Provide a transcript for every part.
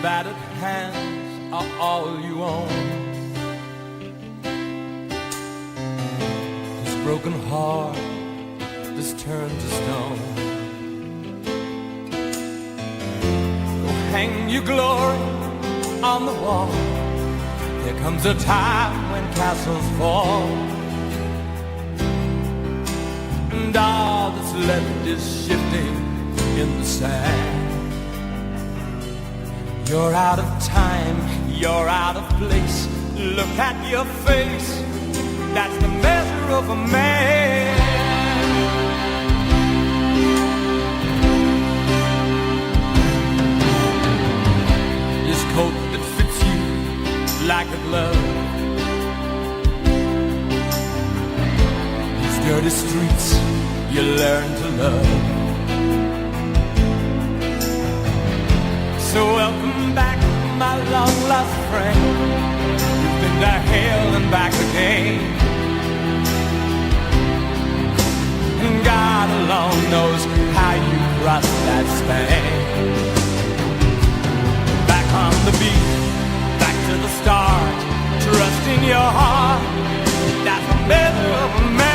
battered hands are all you own. This broken heart that's turned to stone. Go hang your glory on the wall. There comes a time when castles fall, and all that's left is shifting in the sand. You're out of time, you're out of place. Look at your face, that's the measure of a man. This coat that fits you like a glove, these dirty streets you learn to love. So welcome back, my long-lost friend. You've been to hell and back again, and God alone knows how you crossed that span. Back on the beat, back to the start. Trust in your heart, that's the measure of a man.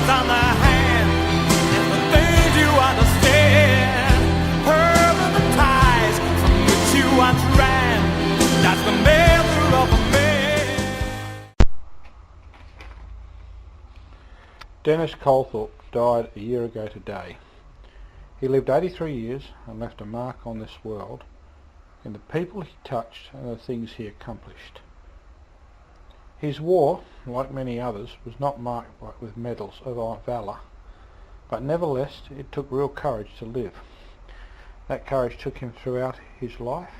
On the hand, and the things you understand, hurt the ties from which you once ran. That's the measure of a man. Dennis Colthorpe died a year ago today. He lived 83 years and left a mark on this world in the people he touched and the things he accomplished. His war, like many others, was not marked with medals of valour, but nevertheless it took real courage to live. That courage took him throughout his life,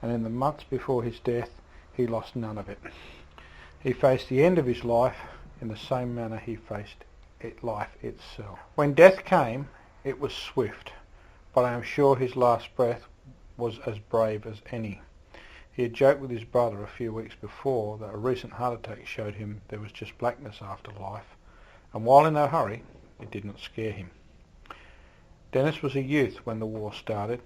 and in the months before his death he lost none of it. He faced the end of his life in the same manner he faced life itself. When death came, it was swift, but I am sure his last breath was as brave as any. He had joked with his brother a few weeks before that a recent heart attack showed him there was just blackness after life, and while in no hurry, it did not scare him. Dennis was a youth when the war started,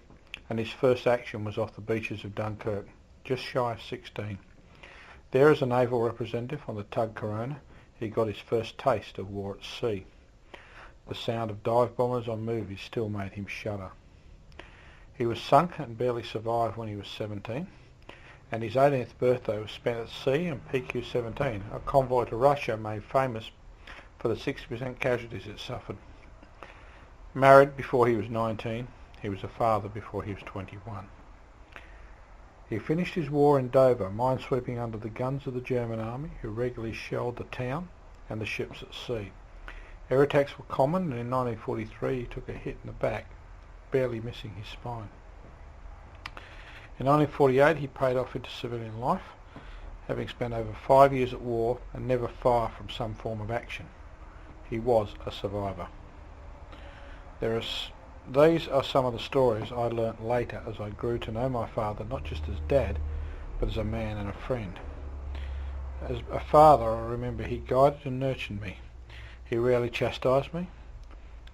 and his first action was off the beaches of Dunkirk, just shy of 16. There, as a naval representative on the tug Corona, he got his first taste of war at sea. The sound of dive bombers on movies still made him shudder. He was sunk and barely survived when he was 17. And his 18th birthday was spent at sea in PQ-17, a convoy to Russia made famous for the 60% casualties it suffered. Married before he was 19, he was a father before he was 21. He finished his war in Dover, minesweeping under the guns of the German army, who regularly shelled the town and the ships at sea. Air attacks were common, and in 1943 he took a hit in the back, barely missing his spine. In 1948 he paid off into civilian life, having spent over 5 years at war and never far from some form of action. He was a survivor. These are some of the stories I learnt later as I grew to know my father not just as Dad, but as a man and a friend. As a father, I remember he guided and nurtured me. He rarely chastised me,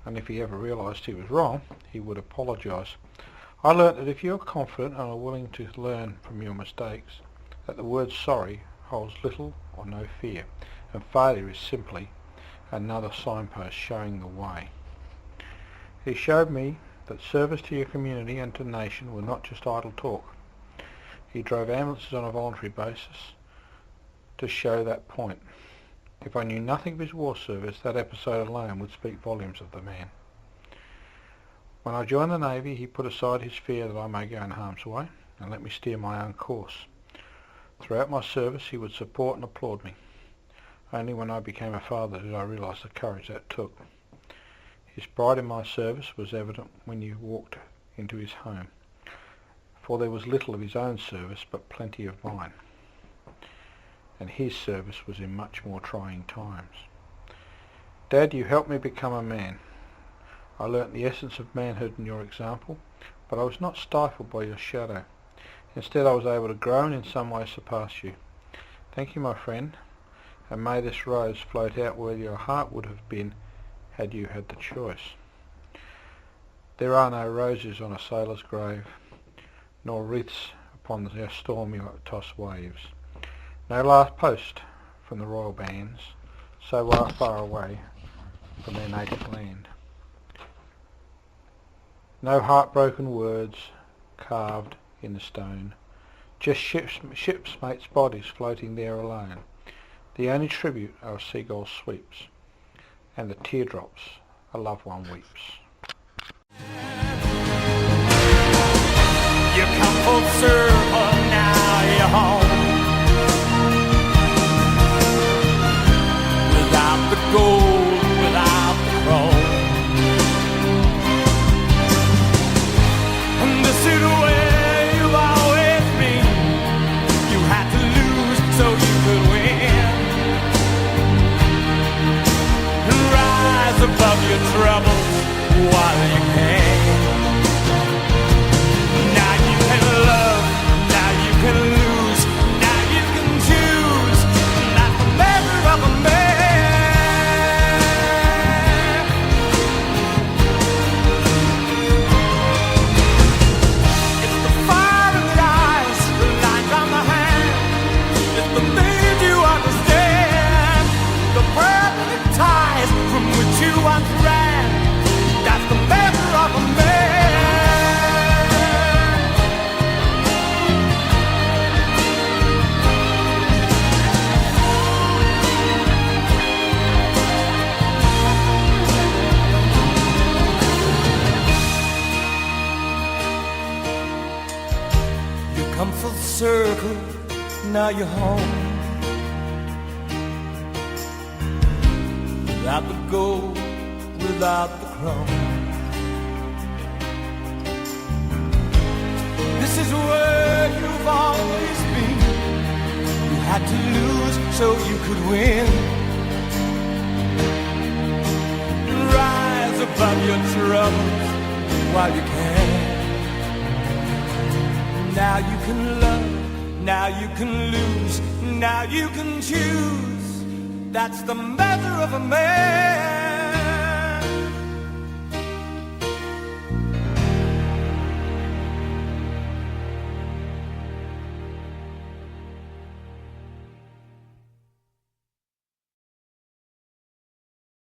and if he ever realised he was wrong, he would apologise. I learnt that if you are confident and are willing to learn from your mistakes, that the word sorry holds little or no fear, and failure is simply another signpost showing the way. He showed me that service to your community and to the nation were not just idle talk. He drove ambulances on a voluntary basis to show that point. If I knew nothing of his war service, that episode alone would speak volumes of the man. When I joined the Navy, he put aside his fear that I may go in harm's way and let me steer my own course. Throughout my service, he would support and applaud me. Only when I became a father did I realise the courage that took. His pride in my service was evident when you walked into his home, for there was little of his own service but plenty of mine, and his service was in much more trying times. Dad, you helped me become a man. I learnt the essence of manhood in your example, but I was not stifled by your shadow. Instead, I was able to grow and in some ways surpass you. Thank you, my friend, and may this rose float out where your heart would have been had you had the choice. There are no roses on a sailor's grave, nor wreaths upon the stormy-tossed waves. No last post from the royal bands, so far away from their native land. No heartbroken words carved in the stone, just shipmates' bodies floating there alone. The only tribute are a seagull's sweeps, and the teardrops a loved one weeps. You come full circle, now you're home. Without the gold, without the chrome. And this is where you've always been. You had to lose so you could win. And rise above your troubles while you can. Now you can love, now you can lose, now you can choose. And that's the measure of a man. It's the fire in the eyes, the lines on the hand. It's the things you understand, the perfect ties from which you once ran. That's the measure of a man. You come full circle, now you're home. Without the gold, without the chrome. This is where you've always been. You had to lose so you could win. Rise above your troubles while you can. Now you can love, now you can lose, now you can choose. That's the measure of a man.